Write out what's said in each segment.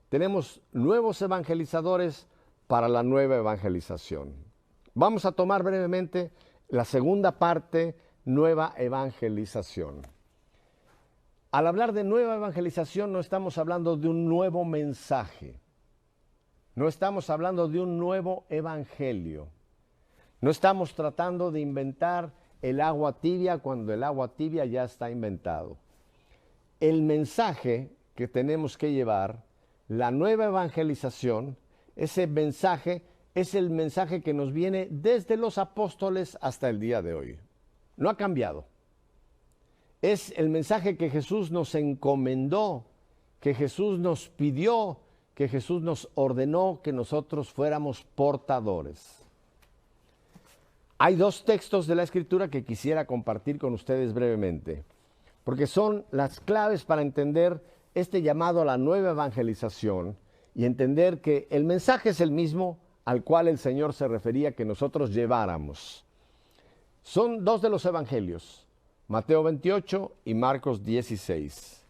tenemos nuevos evangelizadores para la nueva evangelización. Vamos a tomar brevemente la segunda parte, nueva evangelización. Al hablar de nueva evangelización no estamos hablando de un nuevo mensaje, no estamos hablando de un nuevo evangelio, no estamos tratando de inventar el agua tibia cuando el agua tibia ya está inventado. El mensaje que tenemos que llevar, la nueva evangelización, ese mensaje es el mensaje que nos viene desde los apóstoles hasta el día de hoy. No ha cambiado. Es el mensaje que Jesús nos encomendó, que Jesús nos pidió, que Jesús nos ordenó que nosotros fuéramos portadores. Hay dos textos de la Escritura que quisiera compartir con ustedes brevemente, porque son las claves para entender este llamado a la nueva evangelización y entender que el mensaje es el mismo al cual el Señor se refería que nosotros lleváramos. Son dos de los evangelios, Mateo 28 y Marcos 16.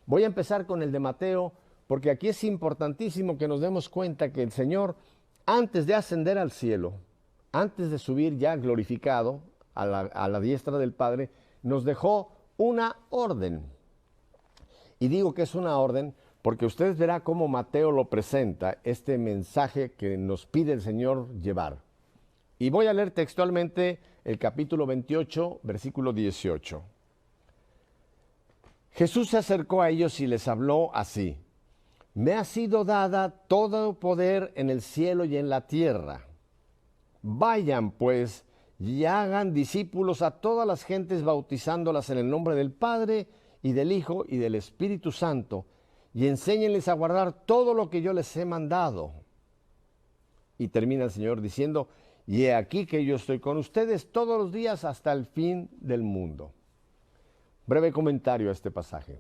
Voy a empezar con el de Mateo, porque aquí es importantísimo que nos demos cuenta que el Señor, antes de ascender al cielo, antes de subir ya glorificado a la diestra del Padre, nos dejó una orden. Y digo que es una orden porque ustedes verán cómo Mateo lo presenta, este mensaje que nos pide el Señor llevar. Y voy a leer textualmente el capítulo 28, versículo 18. Jesús se acercó a ellos y les habló así: me ha sido dada todo poder en el cielo y en la tierra. Vayan, pues, y hagan discípulos a todas las gentes, bautizándolas en el nombre del Padre, y del Hijo, y del Espíritu Santo, y enséñenles a guardar todo lo que yo les he mandado. Y termina el Señor diciendo: y he aquí que yo estoy con ustedes todos los días hasta el fin del mundo. Breve comentario a este pasaje.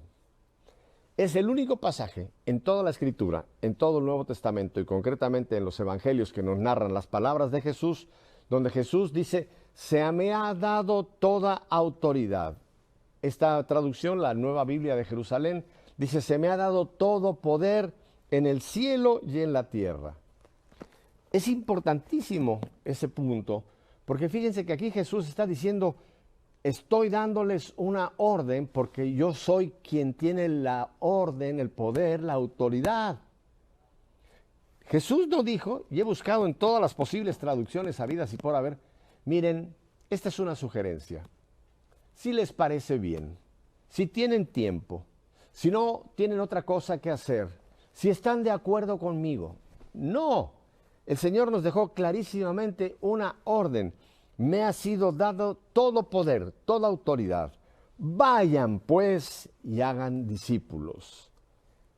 Es el único pasaje en toda la Escritura, en todo el Nuevo Testamento y concretamente en los Evangelios que nos narran las palabras de Jesús, donde Jesús dice: se me ha dado toda autoridad. Esta traducción, la Nueva Biblia de Jerusalén, dice: se me ha dado todo poder en el cielo y en la tierra. Es importantísimo ese punto, porque fíjense que aquí Jesús está diciendo: estoy dándoles una orden porque yo soy quien tiene la orden, el poder, la autoridad. Jesús no dijo, y he buscado en todas las posibles traducciones habidas y por haber, miren, esta es una sugerencia. Si les parece bien, si tienen tiempo, si no tienen otra cosa que hacer, si están de acuerdo conmigo. No, el Señor nos dejó clarísimamente una orden. Me ha sido dado todo poder, toda autoridad. Vayan, pues, y hagan discípulos.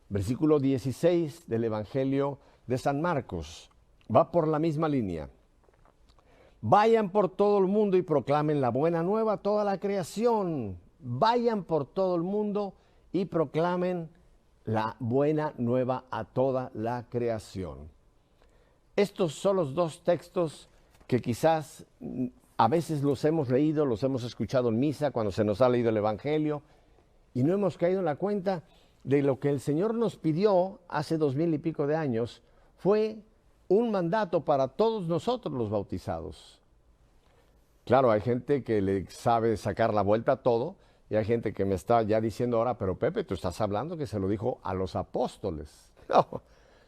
Versículo 16 del Evangelio de San Marcos. Va por la misma línea. Vayan por todo el mundo y proclamen la buena nueva a toda la creación. Vayan por todo el mundo y proclamen la buena nueva a toda la creación. Estos son los dos textos que quizás a veces los hemos leído, los hemos escuchado en misa cuando se nos ha leído el Evangelio y no hemos caído en la cuenta de lo que el Señor nos pidió hace 2000 y pico de años. Fue un mandato para todos nosotros los bautizados. Claro, hay gente que le sabe sacar la vuelta a todo y hay gente que me está ya diciendo ahora: pero Pepe, tú estás hablando que se lo dijo a los apóstoles. No,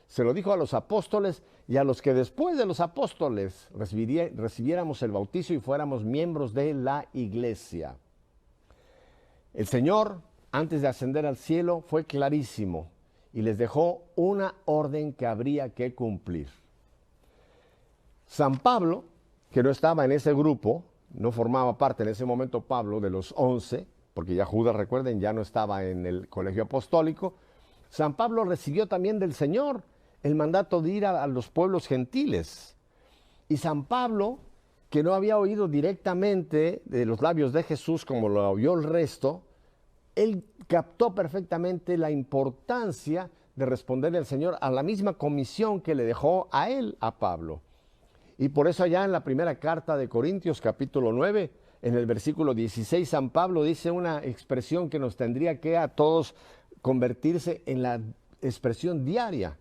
se lo dijo a los apóstoles y a los que después de los apóstoles recibiéramos el bautizo y fuéramos miembros de la iglesia. El Señor, antes de ascender al cielo, fue clarísimo y les dejó una orden que habría que cumplir. San Pablo, que no estaba en ese grupo, no formaba parte en ese momento Pablo de los 11, porque ya Judas, recuerden, ya no estaba en el colegio apostólico. San Pablo recibió también del Señor el mandato de ir a los pueblos gentiles. Y San Pablo, que no había oído directamente de los labios de Jesús como lo oyó el resto, él captó perfectamente la importancia de responderle al Señor a la misma comisión que le dejó a él, a Pablo. Y por eso allá en la primera carta de Corintios, capítulo 9, en el versículo 16, San Pablo dice una expresión que nos tendría que a todos convertirse en la expresión diaria.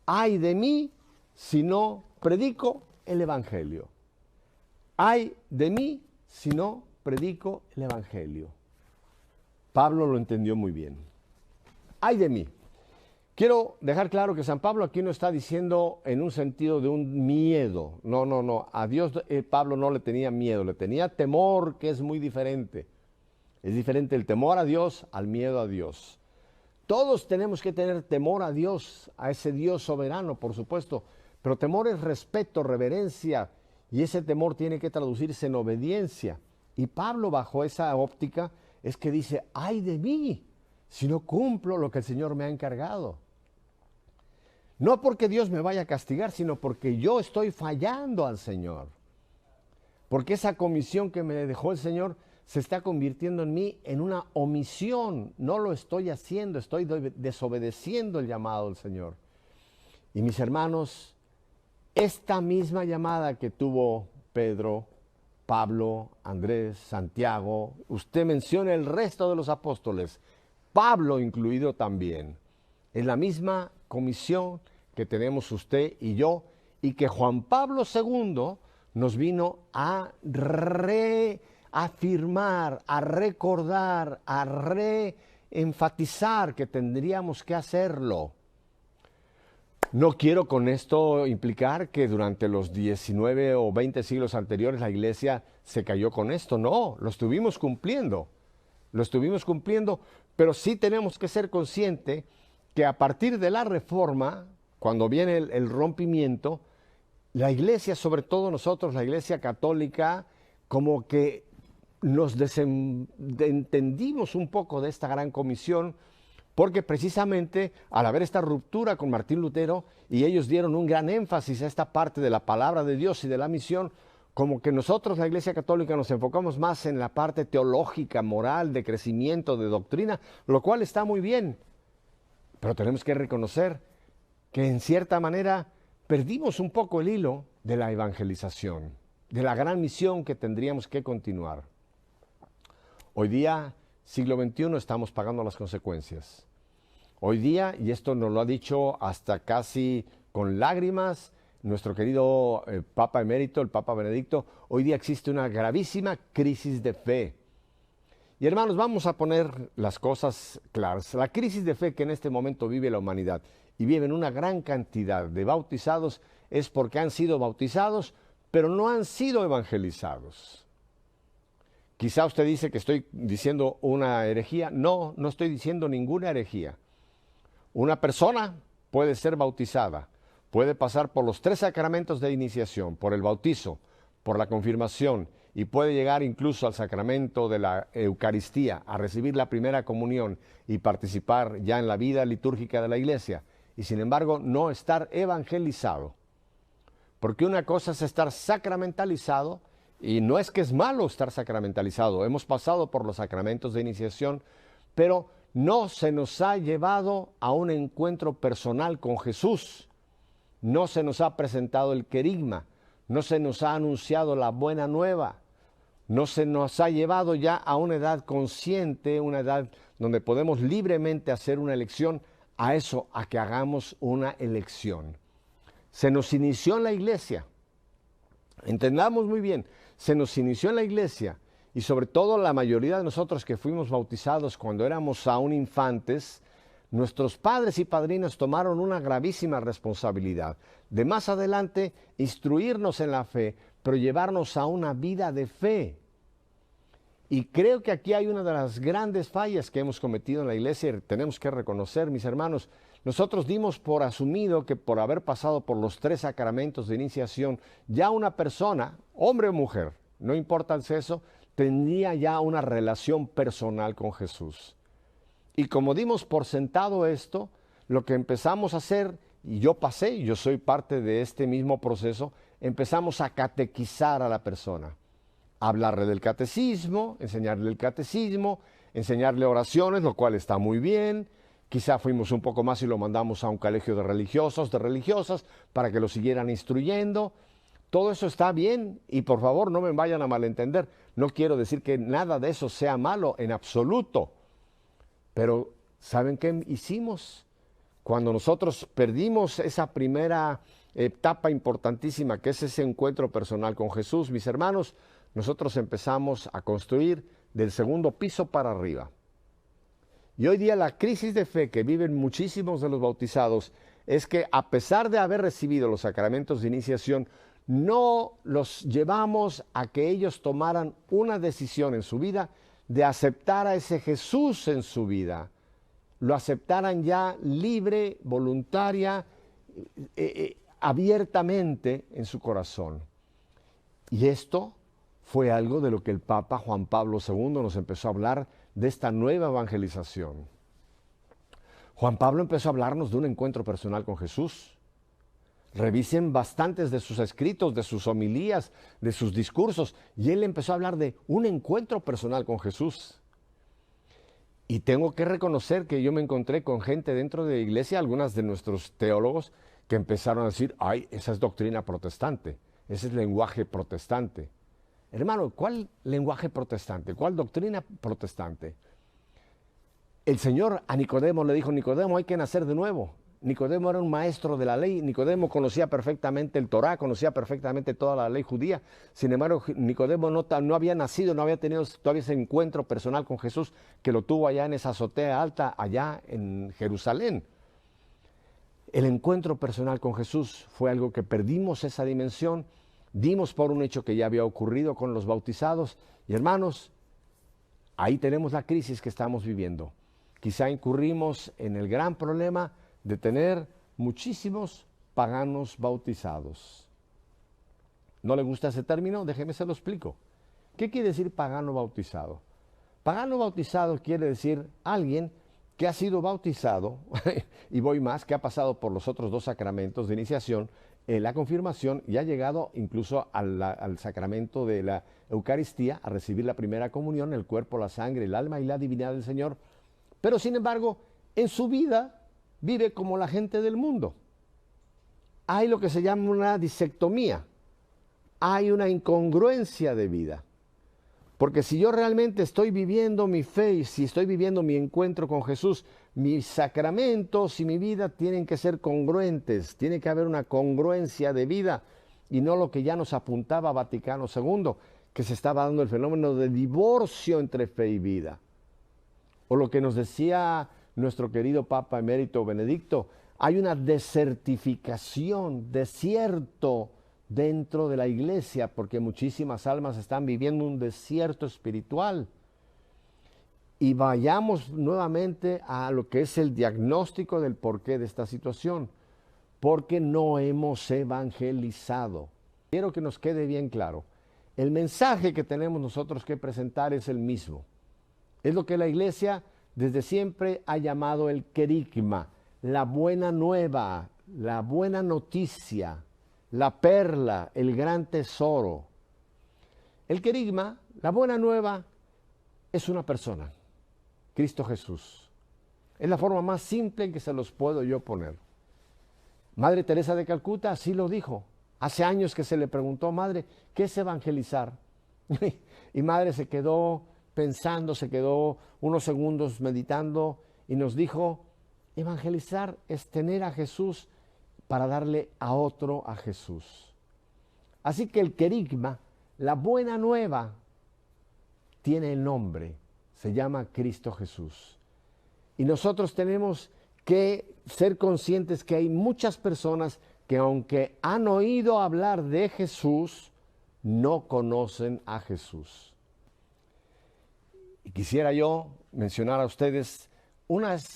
Ay de mí si no predico el Evangelio. Ay de mí si no predico el Evangelio. Pablo lo entendió muy bien. Ay de mí. Quiero dejar claro que San Pablo aquí no está diciendo en un sentido de un miedo. No. A Dios Pablo no le tenía miedo, le tenía temor, que es muy diferente. Es diferente el temor a Dios al miedo a Dios. Todos tenemos que tener temor a Dios, a ese Dios soberano, por supuesto. Pero temor es respeto, reverencia, y ese temor tiene que traducirse en obediencia. Y Pablo, bajo esa óptica, es que dice, ay de mí, si no cumplo lo que el Señor me ha encargado. No porque Dios me vaya a castigar, sino porque yo estoy fallando al Señor. Porque esa comisión que me dejó el Señor se está convirtiendo en mí en una omisión. No lo estoy haciendo, estoy desobedeciendo el llamado del Señor. Y mis hermanos, esta misma llamada que tuvo Pedro, Pablo, Andrés, Santiago, usted menciona el resto de los apóstoles, Pablo incluido también, es la misma comisión que tenemos usted y yo, y que Juan Pablo II nos vino a reafirmar, a recordar, a reenfatizar que tendríamos que hacerlo. No quiero con esto implicar que durante los 19 o 20 siglos anteriores la iglesia se cayó con esto. No, lo estuvimos cumpliendo, pero sí tenemos que ser conscientes que a partir de la Reforma, cuando viene el rompimiento, la iglesia, sobre todo nosotros, la iglesia católica, como que nos desentendimos un poco de esta gran comisión, porque precisamente al haber esta ruptura con Martín Lutero, y ellos dieron un gran énfasis a esta parte de la palabra de Dios y de la misión, como que nosotros, la Iglesia Católica, nos enfocamos más en la parte teológica, moral, de crecimiento, de doctrina, lo cual está muy bien. Pero tenemos que reconocer que en cierta manera perdimos un poco el hilo de la evangelización, de la gran misión que tendríamos que continuar. Hoy día, siglo XXI, estamos pagando las consecuencias. Hoy día, y esto nos lo ha dicho hasta casi con lágrimas, nuestro querido Papa Emérito, el Papa Benedicto, hoy día existe una gravísima crisis de fe. Y hermanos, vamos a poner las cosas claras. La crisis de fe que en este momento vive la humanidad y viven una gran cantidad de bautizados es porque han sido bautizados, pero no han sido evangelizados. Quizá usted dice que estoy diciendo una herejía. No, no estoy diciendo ninguna herejía. Una persona puede ser bautizada, puede pasar por los 3 sacramentos de iniciación, por el bautizo, por la confirmación, y puede llegar incluso al sacramento de la Eucaristía, a recibir la primera comunión y participar ya en la vida litúrgica de la iglesia, y sin embargo no estar evangelizado. Porque una cosa es estar sacramentalizado, y no es que es malo estar sacramentalizado, hemos pasado por los sacramentos de iniciación, pero no se nos ha llevado a un encuentro personal con Jesús, no se nos ha presentado el querigma, no se nos ha anunciado la buena nueva, no se nos ha llevado ya a una edad consciente, una edad donde podemos libremente hacer una elección, a eso, a que hagamos una elección. Se nos inició en la iglesia, entendamos muy bien, se nos inició en la iglesia, y sobre todo la mayoría de nosotros que fuimos bautizados cuando éramos aún infantes, nuestros padres y padrinos tomaron una gravísima responsabilidad de más adelante instruirnos en la fe, pero llevarnos a una vida de fe. Y creo que aquí hay una de las grandes fallas que hemos cometido en la iglesia y tenemos que reconocer, mis hermanos. Nosotros dimos por asumido que por haber pasado por los 3 sacramentos de iniciación, ya una persona, hombre o mujer, no importa el sexo, tenía ya una relación personal con Jesús. Y como dimos por sentado esto, lo que empezamos a hacer, y yo pasé, yo soy parte de este mismo proceso, empezamos a catequizar a la persona. Hablarle del catecismo, enseñarle oraciones, lo cual está muy bien. Quizá fuimos un poco más y lo mandamos a un colegio de religiosos, de religiosas, para que lo siguieran instruyendo. Todo eso está bien y por favor no me vayan a malentender. No quiero decir que nada de eso sea malo en absoluto. Pero ¿saben qué hicimos? cuando nosotros perdimos esa primera etapa importantísima, que es ese encuentro personal con Jesús, mis hermanos, nosotros empezamos a construir del segundo piso para arriba. Y hoy día la crisis de fe que viven muchísimos de los bautizados es que a pesar de haber recibido los sacramentos de iniciación, no los llevamos a que ellos tomaran una decisión en su vida de aceptar a ese Jesús en su vida. Lo aceptaran ya libre, voluntaria, abiertamente en su corazón. Y esto fue algo de lo que el Papa Juan Pablo II nos empezó a hablar, de esta nueva evangelización. Juan Pablo empezó a hablarnos de un encuentro personal con Jesús. Revisen bastantes de sus escritos, de sus homilías, de sus discursos, y él empezó a hablar de un encuentro personal con Jesús. Y tengo que reconocer que yo me encontré con gente dentro de la iglesia, algunas de nuestros teólogos, que empezaron a decir, ay, esa es doctrina protestante, ese es lenguaje protestante. Hermano, ¿cuál lenguaje protestante? ¿Cuál doctrina protestante? El Señor a Nicodemo le dijo, Nicodemo, hay que nacer de nuevo. Nicodemo era un maestro de la ley, Nicodemo conocía perfectamente el Torá, conocía perfectamente toda la ley judía. Sin embargo, Nicodemo no había nacido, no había tenido todavía ese encuentro personal con Jesús que lo tuvo allá en esa azotea alta, allá en Jerusalén. El encuentro personal con Jesús fue algo que perdimos esa dimensión, dimos por un hecho que ya había ocurrido con los bautizados. Y hermanos, ahí tenemos la crisis que estamos viviendo. Quizá incurrimos en el gran problema de tener muchísimos paganos bautizados. ¿No le gusta ese término? Déjeme se lo explico. ¿Qué quiere decir pagano bautizado? Pagano bautizado quiere decir alguien que ha sido bautizado, y voy más, que ha pasado por los otros dos sacramentos de iniciación, la confirmación, y ha llegado incluso al sacramento de la Eucaristía, a recibir la primera comunión, el cuerpo, la sangre, el alma y la divinidad del Señor. Pero sin embargo, en su vida vive como la gente del mundo. Hay lo que se llama una disectomía. Hay una incongruencia de vida. Porque si yo realmente estoy viviendo mi fe y si estoy viviendo mi encuentro con Jesús, mis sacramentos y mi vida tienen que ser congruentes. Tiene que haber una congruencia de vida y no lo que ya nos apuntaba Vaticano II, que se estaba dando el fenómeno de divorcio entre fe y vida. O lo que nos decía nuestro querido Papa Emérito Benedicto, hay una desertificación, desierto dentro de la iglesia, porque muchísimas almas están viviendo un desierto espiritual. Y vayamos nuevamente a lo que es el diagnóstico del porqué de esta situación, porque no hemos evangelizado. Quiero que nos quede bien claro, el mensaje que tenemos nosotros que presentar es el mismo. Es lo que la iglesia desde siempre ha llamado el querigma, la buena nueva, la buena noticia, la perla, el gran tesoro. El querigma, la buena nueva, es una persona, Cristo Jesús. Es la forma más simple en que se los puedo yo poner. Madre Teresa de Calcuta así lo dijo. Hace años que se le preguntó, madre, ¿qué es evangelizar? Y madre se quedó pensando, se quedó unos segundos meditando y nos dijo, evangelizar es tener a Jesús para darle a otro a Jesús. Así que el querigma, la buena nueva, tiene el nombre, se llama Cristo Jesús. Y nosotros tenemos que ser conscientes que hay muchas personas que aunque han oído hablar de Jesús, no conocen a Jesús. Y quisiera yo mencionar a ustedes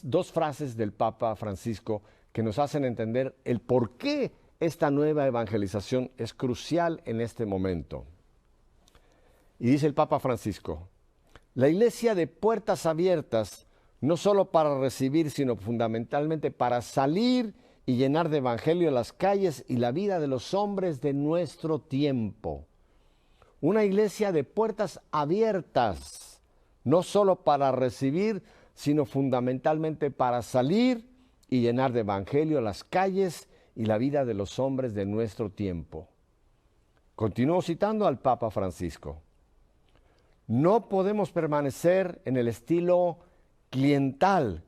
dos frases del Papa Francisco que nos hacen entender el por qué esta nueva evangelización es crucial en este momento. Y dice el Papa Francisco, la iglesia de puertas abiertas, no solo para recibir, sino fundamentalmente para salir y llenar de evangelio las calles y la vida de los hombres de nuestro tiempo. Una iglesia de puertas abiertas, no solo para recibir, sino fundamentalmente para salir y llenar de evangelio las calles y la vida de los hombres de nuestro tiempo. Continúo citando al Papa Francisco. No podemos permanecer en el estilo cliental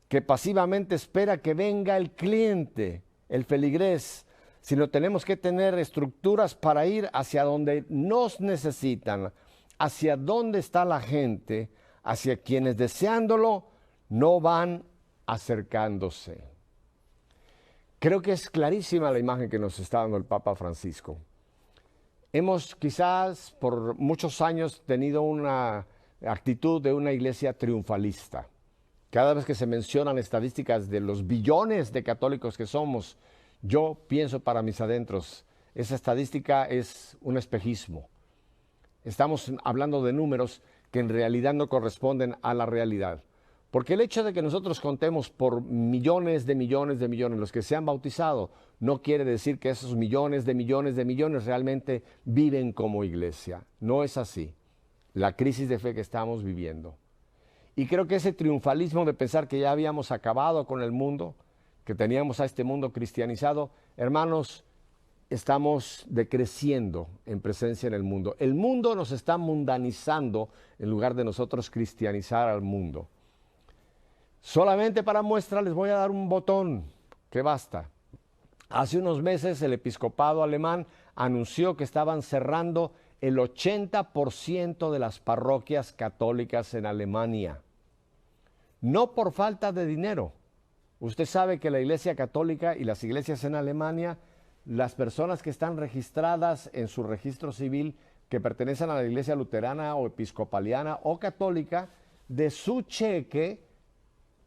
que pasivamente espera que venga el cliente, el feligrés, sino tenemos que tener estructuras para ir hacia donde nos necesitan, hacia donde está la gente, hacia quienes deseándolo no van acercándose. Creo que es clarísima la imagen que nos está dando el Papa Francisco. Hemos quizás por muchos años tenido una actitud de una iglesia triunfalista. Cada vez que se mencionan estadísticas de los billones de católicos que somos, yo pienso para mis adentros, esa estadística es un espejismo. Estamos hablando de números que en realidad no corresponden a la realidad. Porque el hecho de que nosotros contemos por millones de millones de millones los que se han bautizado, no quiere decir que esos millones de millones de millones realmente viven como iglesia. No es así. La crisis de fe que estamos viviendo. Y creo que ese triunfalismo de pensar que ya habíamos acabado con el mundo, que teníamos a este mundo cristianizado, hermanos, estamos decreciendo en presencia en el mundo. El mundo nos está mundanizando en lugar de nosotros cristianizar al mundo. Solamente para muestra les voy a dar un botón, que basta. Hace unos meses el episcopado alemán anunció que estaban cerrando el 80% de las parroquias católicas en Alemania. No por falta de dinero. Usted sabe que la Iglesia Católica y las iglesias en Alemania, las personas que están registradas en su registro civil, que pertenecen a la Iglesia luterana o episcopaliana o católica, de su cheque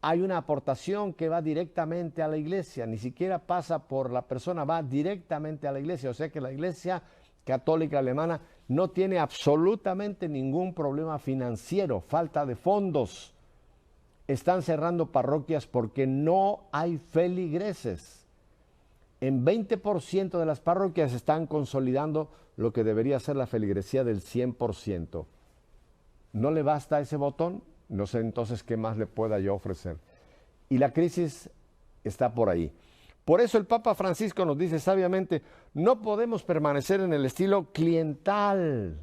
hay una aportación que va directamente a la iglesia, ni siquiera pasa por la persona, va directamente a la iglesia. O sea que la Iglesia Católica Alemana no tiene absolutamente ningún problema financiero, falta de fondos. Están cerrando parroquias porque no hay feligreses. En 20% de las parroquias están consolidando lo que debería ser la feligresía del 100%. ¿No le basta ese botón? No sé entonces qué más le pueda yo ofrecer. Y la crisis está por ahí. Por eso el Papa Francisco nos dice sabiamente, no podemos permanecer en el estilo cliental,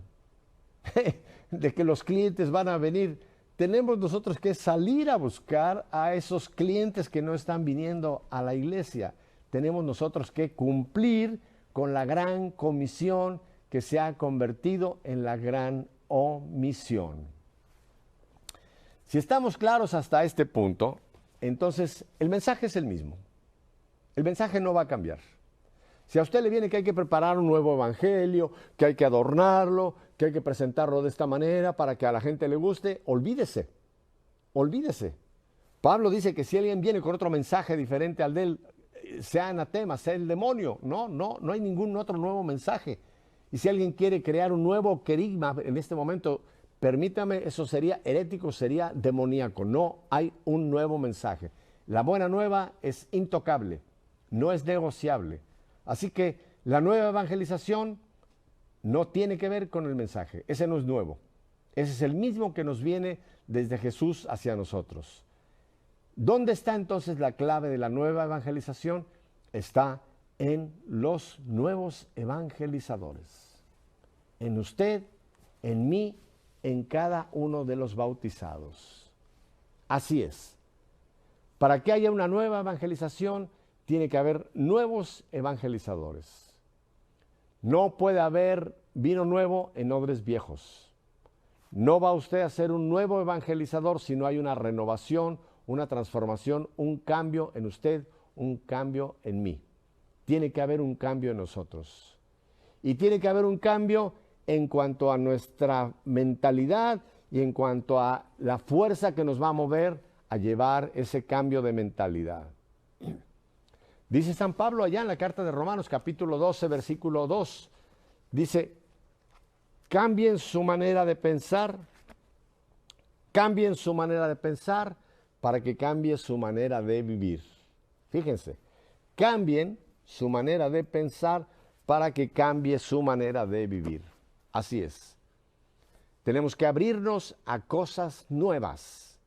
de que los clientes van a venir. Tenemos nosotros que salir a buscar a esos clientes que no están viniendo a la iglesia. Tenemos nosotros que cumplir con la gran comisión que se ha convertido en la gran omisión. Si estamos claros hasta este punto, entonces el mensaje es el mismo. El mensaje no va a cambiar. Si a usted le viene que hay que preparar un nuevo evangelio, que hay que adornarlo, que hay que presentarlo de esta manera para que a la gente le guste, olvídese. Olvídese. Pablo dice que si alguien viene con otro mensaje diferente al de él, sea anatema, sea el demonio. No hay ningún otro nuevo mensaje. Y si alguien quiere crear un nuevo querigma en este momento, permítame, eso sería herético, sería demoníaco. No hay un nuevo mensaje. La buena nueva es intocable, no es negociable. Así que la nueva evangelización no tiene que ver con el mensaje. Ese no es nuevo. Ese es el mismo que nos viene desde Jesús hacia nosotros. ¿Dónde está entonces la clave de la nueva evangelización? Está en los nuevos evangelizadores. En usted, en mí, en cada uno de los bautizados. Así es. Para que haya una nueva evangelización, tiene que haber nuevos evangelizadores. No puede haber vino nuevo en odres viejos. No va usted a ser un nuevo evangelizador si no hay una renovación, una transformación, un cambio en usted, un cambio en mí. Tiene que haber un cambio en nosotros. Y tiene que haber un cambio en cuanto a nuestra mentalidad y en cuanto a la fuerza que nos va a mover a llevar ese cambio de mentalidad. Dice San Pablo allá en la carta de Romanos, capítulo 12, versículo 2, dice, cambien su manera de pensar para que cambie su manera de vivir. Fíjense, cambien su manera de pensar para que cambie su manera de vivir. Así es. Tenemos que abrirnos a cosas nuevas.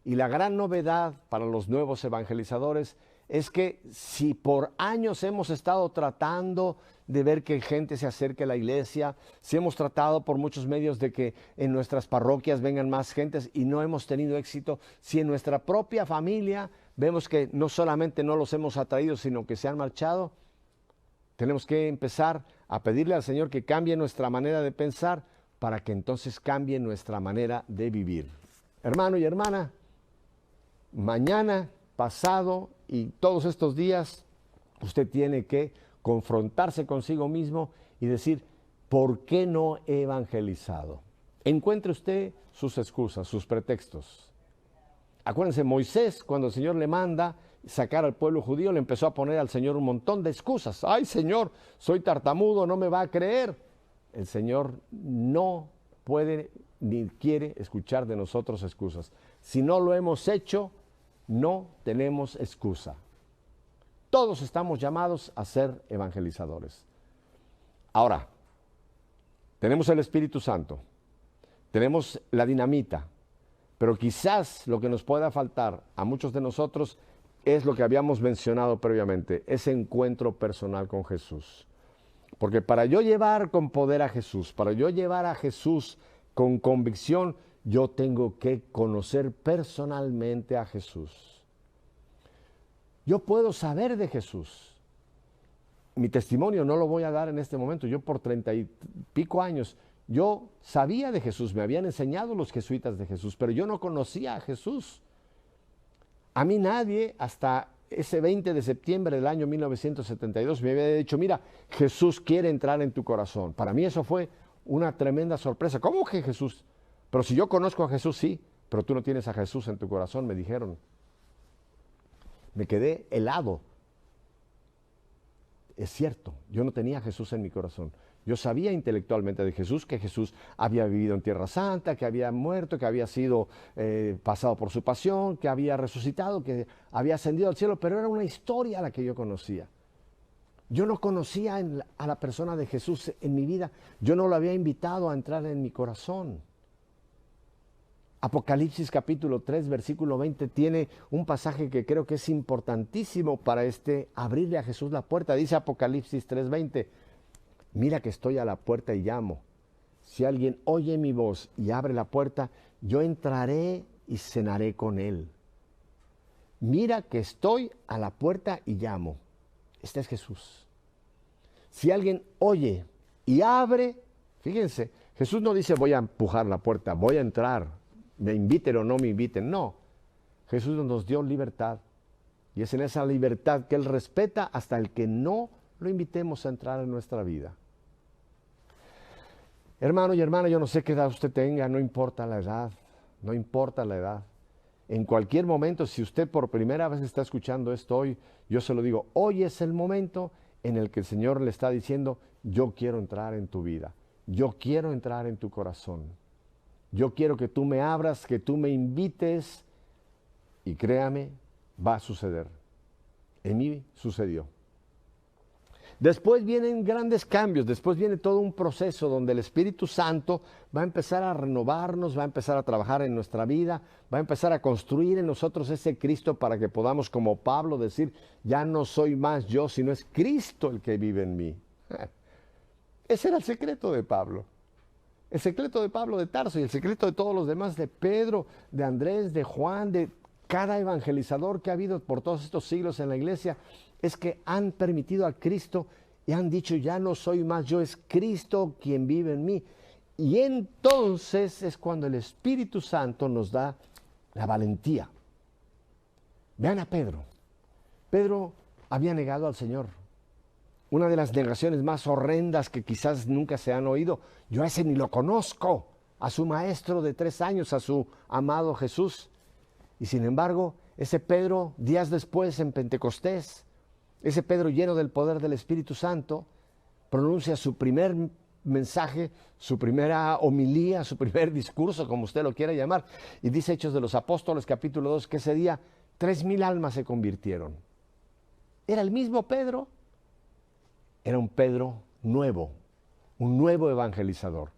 Y la gran novedad para los nuevos evangelizadores es que si por años hemos estado tratando de ver que gente se acerque a la iglesia, si hemos tratado por muchos medios de que en nuestras parroquias vengan más gentes y no hemos tenido éxito, si en nuestra propia familia vemos que no solamente no los hemos atraído, sino que se han marchado, tenemos que empezar a pedirle al Señor que cambie nuestra manera de pensar para que entonces cambie nuestra manera de vivir. Hermano y hermana, mañana, pasado y todos estos días, usted tiene que confrontarse consigo mismo y decir, ¿por qué no he evangelizado? Encuentre usted sus excusas, sus pretextos. Acuérdense, Moisés, cuando el Señor le manda sacar al pueblo judío, le empezó a poner al Señor un montón de excusas. Ay, Señor, soy tartamudo, no me va a creer. El Señor no puede ni quiere escuchar de nosotros excusas. Si no lo hemos hecho, no tenemos excusa. Todos estamos llamados a ser evangelizadores. Ahora, tenemos el Espíritu Santo, tenemos la dinamita, pero quizás lo que nos pueda faltar a muchos de nosotros es lo que habíamos mencionado previamente, ese encuentro personal con Jesús. Porque para yo llevar con poder a Jesús, para yo llevar a Jesús con convicción, yo tengo que conocer personalmente a Jesús. Yo puedo saber de Jesús. Mi testimonio no lo voy a dar en este momento. Yo por 30 y pico años, yo sabía de Jesús, me habían enseñado los jesuitas de Jesús, pero yo no conocía a Jesús. A mí nadie, hasta ese 20 de septiembre del año 1972, me había dicho, mira, Jesús quiere entrar en tu corazón. Para mí eso fue una tremenda sorpresa. ¿Cómo que Jesús? Pero si yo conozco a Jesús, sí, pero tú no tienes a Jesús en tu corazón, me dijeron. Me quedé helado. Es cierto, yo no tenía a Jesús en mi corazón. Yo sabía intelectualmente de Jesús, que Jesús había vivido en Tierra Santa, que había muerto, que había sido pasado por su pasión, que había resucitado, que había ascendido al cielo, pero era una historia la que yo conocía. Yo no conocía a la persona de Jesús en mi vida. Yo no lo había invitado a entrar en mi corazón. Apocalipsis capítulo 3, versículo 20, tiene un pasaje que creo que es importantísimo para abrirle a Jesús la puerta. Dice Apocalipsis 3:20, mira que estoy a la puerta y llamo. Si alguien oye mi voz y abre la puerta, yo entraré y cenaré con él. Mira que estoy a la puerta y llamo. Este es Jesús. Si alguien oye y abre, fíjense, Jesús no dice voy a empujar la puerta, voy a entrar. Me inviten o no me inviten, no. Jesús nos dio libertad y es en esa libertad que Él respeta hasta el que no lo invitemos a entrar en nuestra vida. Hermano y hermana, yo no sé qué edad usted tenga, no importa la edad, no importa la edad. En cualquier momento, si usted por primera vez está escuchando esto hoy, yo se lo digo, hoy es el momento en el que el Señor le está diciendo, yo quiero entrar en tu vida, yo quiero entrar en tu corazón. Yo quiero que tú me abras, que tú me invites y créame, va a suceder. En mí sucedió. Después vienen grandes cambios, después viene todo un proceso donde el Espíritu Santo va a empezar a renovarnos, va a empezar a trabajar en nuestra vida, va a empezar a construir en nosotros ese Cristo para que podamos, como Pablo, decir, ya no soy más yo, sino es Cristo el que vive en mí. Ese era el secreto de Pablo. El secreto de Pablo de Tarso y el secreto de todos los demás, de Pedro, de Andrés, de Juan, de cada evangelizador que ha habido por todos estos siglos en la iglesia, es que han permitido a Cristo y han dicho, ya no soy más yo, es Cristo quien vive en mí. Y entonces es cuando el Espíritu Santo nos da la valentía. Vean a Pedro. Pedro había negado al Señor. Una de las negaciones más horrendas que quizás nunca se han oído. Yo a ese ni lo conozco, a su maestro de 3 años, a su amado Jesús. Y sin embargo, ese Pedro, días después en Pentecostés, ese Pedro lleno del poder del Espíritu Santo, pronuncia su primer mensaje, su primera homilía, su primer discurso, como usted lo quiera llamar. Y dice Hechos de los Apóstoles, capítulo 2, que ese día 3,000 almas se convirtieron. Era el mismo Pedro. Era un Pedro nuevo, un nuevo evangelizador.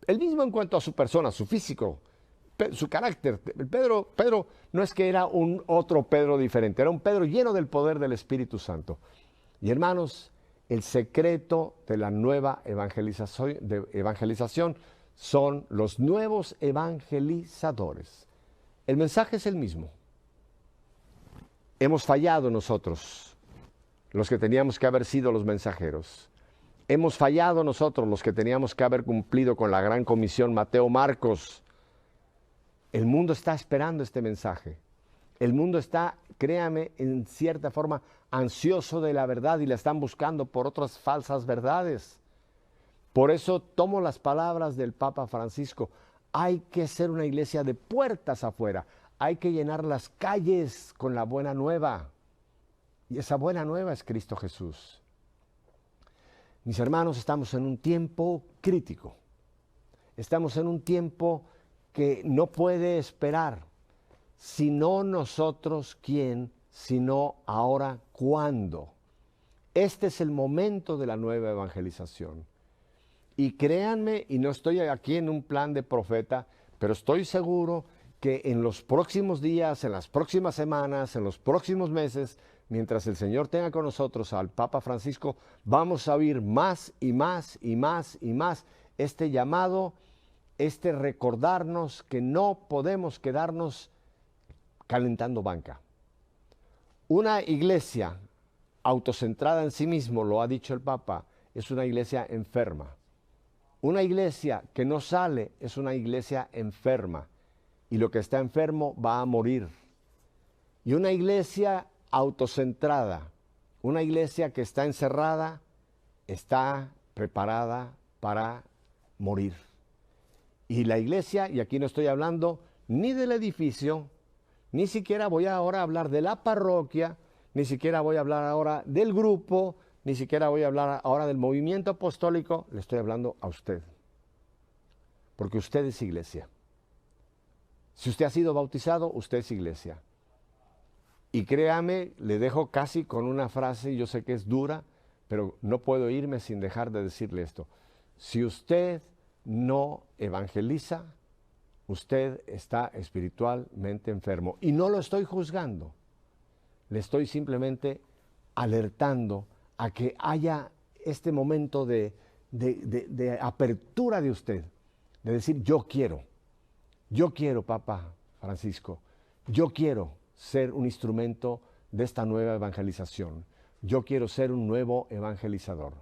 El mismo en cuanto a su persona, su físico, su carácter. Pedro no es que era un otro Pedro diferente, era un Pedro lleno del poder del Espíritu Santo. Y hermanos, el secreto de la nueva evangelización son los nuevos evangelizadores. El mensaje es el mismo. Hemos fallado nosotros, los que teníamos que haber sido los mensajeros. Hemos fallado nosotros, los que teníamos que haber cumplido con la gran comisión Mateo, Marcos. El mundo está esperando este mensaje. El mundo está, créame, en cierta forma, ansioso de la verdad y la están buscando por otras falsas verdades. Por eso tomo las palabras del Papa Francisco. Hay que ser una iglesia de puertas afuera. Hay que llenar las calles con la buena nueva. Y esa buena nueva es Cristo Jesús. Mis hermanos, estamos en un tiempo crítico. Estamos en un tiempo que no puede esperar. Si no nosotros, ¿quién? Sino ahora, ¿cuándo? Este es el momento de la nueva evangelización. Y créanme, y no estoy aquí en un plan de profeta, pero estoy seguro que en los próximos días, en las próximas semanas, en los próximos meses, mientras el Señor tenga con nosotros al Papa Francisco, vamos a oír más y más y más y más este llamado, este recordarnos que no podemos quedarnos calentando banca. Una iglesia autocentrada en sí mismo, lo ha dicho el Papa, es una iglesia enferma. Una iglesia que no sale es una iglesia enferma. Y lo que está enfermo va a morir. Y una iglesia autocentrada, una iglesia que está encerrada, está preparada para morir. Y la iglesia, y aquí no estoy hablando ni del edificio, ni siquiera voy ahora a hablar de la parroquia, ni siquiera voy a hablar ahora del grupo, ni siquiera voy a hablar ahora del movimiento apostólico, le estoy hablando a usted. Porque usted es iglesia. Si usted ha sido bautizado, usted es iglesia. Y créame, le dejo casi con una frase, yo sé que es dura, pero no puedo irme sin dejar de decirle esto. Si usted no evangeliza, usted está espiritualmente enfermo. Y no lo estoy juzgando, le estoy simplemente alertando a que haya este momento de apertura de usted, de decir yo quiero, Papa Francisco, yo quiero ser un instrumento de esta nueva evangelización, yo quiero ser un nuevo evangelizador.